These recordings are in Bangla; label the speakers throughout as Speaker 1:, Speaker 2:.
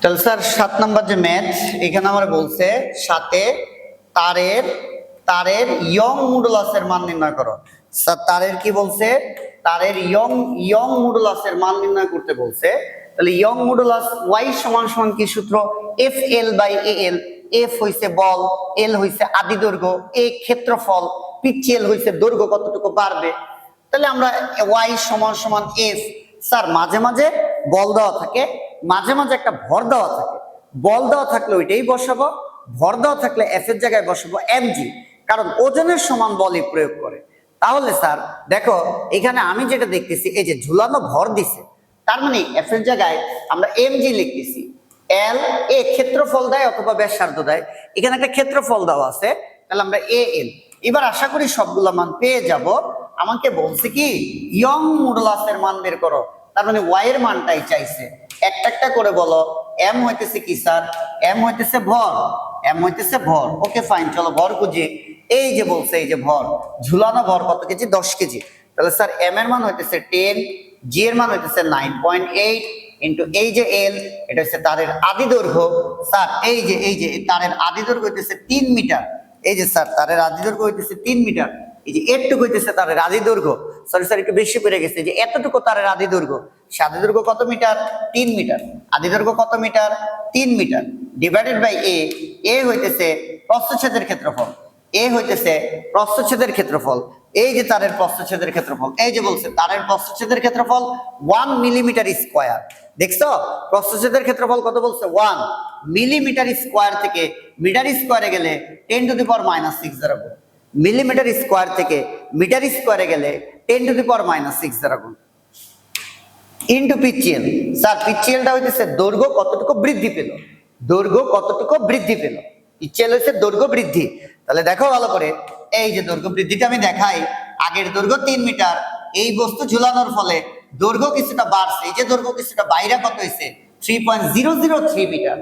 Speaker 1: তাহলে স্যার 7 নাম্বার যে ম্যাথ এখানে আমরা বলছে সাথে তারের তারের ইয়ং মডুলাসের মান নির্ণয় করো। স্যার তারের কি বলছে, তারের ইয়ং মডুলাসের মান নির্ণয় করতে বলছে। তাহলে ইয়ং মডুলাস y সমান সমান কি সূত্র, F L by A L. F হইছে বল, এল হইছে আদি দৈর্ঘ্য, এ ক্ষেত্রফল, পিচিএল হইছে দৈর্ঘ্য কতটুকু বাড়বে। তাহলে আমরা y সমান সমান এফ। স্যার মাঝে মাঝে বল দেওয়া থাকে, মাঝে মাঝে একটা ভর দেওয়া থাকে। বল দেওয়া থাকলে ওইটাই বসাবো, ভর দেওয়া থাকলে এফ এর জায়গায় বসাবো এমজি, কারণ ওজনের সমান বলই প্রয়োগ করে। তাহলে স্যার দেখো এখানে আমি যেটা দেখতেছি, এই যে ঝুলানো ভর দিছে, তার মানে এফ এর জায়গায় আমরা এমজি লিখতেছি। এল এ ক্ষেত্রফল দেয় অথবা ব্যাসার্ধ দেয়, এখানে একটা ক্ষেত্রফল দেওয়া আছে, তাহলে আমরা এ এল। এবার আশা করি সবগুলো মান পেয়ে যাব। আমাকে বলছে কি ইয়ং মডুলাসের মান বের করো, তার মানে ওয়াই এর মানটাই চাইছে। একটা একটা করে বলো। এম হইতেছে কি স্যার, এম হইতেছে ভর, এম হইতেছে ভর। ওকে ফাইন, চলো ভর খুঁজি। এই যে বলছে এই যে ভর, ঝুলানো ভর কত কেজি, 10 কেজি। তাহলে স্যার এম এর মান হইতেছে 10, জি এর মান হইতেছে 9.8 ইন্টু এই যে এল, এটা হচ্ছে তারের আদি দৈর্ঘ্য। স্যার এই যে তারের আদি দৈর্ঘ্য হইতেছে 3 মিটার। এই যে স্যার তারের আদি দৈর্ঘ্য হইতেছে 3 মিটার। এই যে এরটুকু হইতেছে তারের আদি দৈর্ঘ্য। সরি স্যার একটু বেশি পড়ে গেছে, যে এতটুকু তারের আদি দৈর্ঘ্য। আদি দৈর্ঘ্য কত মিটার, 3 মিটার। আদি দৈর্ঘ্য কত মিটার, 3 মিটার। ডিভাইডেড বাই এ হইতেছে প্রস্থচ্ছেদের ক্ষেত্রফল, এ হইতেছে প্রস্থচ্ছেদের ক্ষেত্রফল। এই যে তারের প্রস্থচ্ছেদের ক্ষেত্রফল, এই যে বলছে তারের প্রস্থচ্ছেদের ক্ষেত্রফল 1 মিলিমিটার স্কয়ার। দেখছো প্রস্থচ্ছেদের ক্ষেত্রফল কত বলছে, 1 মিলিমিটার স্কয়ার থেকে মিটার স্কয়ারে গেলে 10 টু দি পাওয়ার -6 দ্বারা গুণ। মিলিমিটার স্কয়ার থেকে মিটার স্কয়ারে গেলে 10 টু দি পাওয়ার -6 দ্বারা গুণ। ইন্টু পিচিএল। স্যার পিচিএলটা হইতেছে দৈর্ঘ্য কতটুকু বৃদ্ধি পেল, দৈর্ঘ্য কতটুকু বৃদ্ধি পেল। পিচিএল হচ্ছে দৈর্ঘ্য বৃদ্ধি। তাহলে দেখো ভালো করে, এই যে দৈর্ঘ্য বৃদ্ধিটা আমি দেখাই। আগের দৈর্ঘ্য 3 মিটার, এই বস্তু ঝুলানোর ফলে দৈর্ঘ্য কিছুটা বাড়ছে। এই যে দৈর্ঘ্য কিছুটা বাইরে কত হয়েছে, 3.003 মিটার।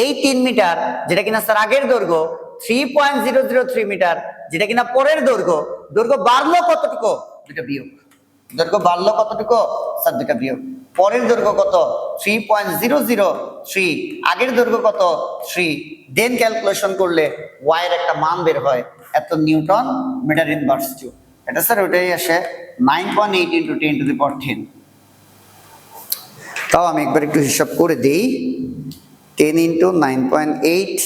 Speaker 1: এই 3 মিটার যেটা কিনা স্যার আগের দৈর্ঘ্য, 3.003 মিটার যেটা কিনা পরের দৈর্ঘ্য। দৈর্ঘ্য বাড়লো কতটুকু, দুটো বিয়োগ। দৈর্ঘ্য বাড়লো কতটুকু স্যার, দুটা বিয়োগ। পরের দৈর্ঘ্য কত, 3.003, আগের দৈর্ঘ্য কত 3। দেন ক্যালকুলেশন করলে ওয়াই এর একটা মান বের হয়, এত নিউটন মিটার ইনভার্স জুল। এটা স্যার ওটাই আসে 9.8 ইন্টু 10 টু দি পাওয়ার 10। তাও আমি একবার একটু হিসাব করে দিই। 10 ইন্টু 9.8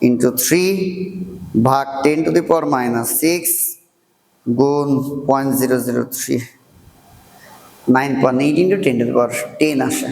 Speaker 1: ইন্টু 3 ভাগ 10 টু দি পাওয়ার -6 গুণ 0.003, 9.8 ইন্টু 10 টু দি পাওয়ার 10 আসে।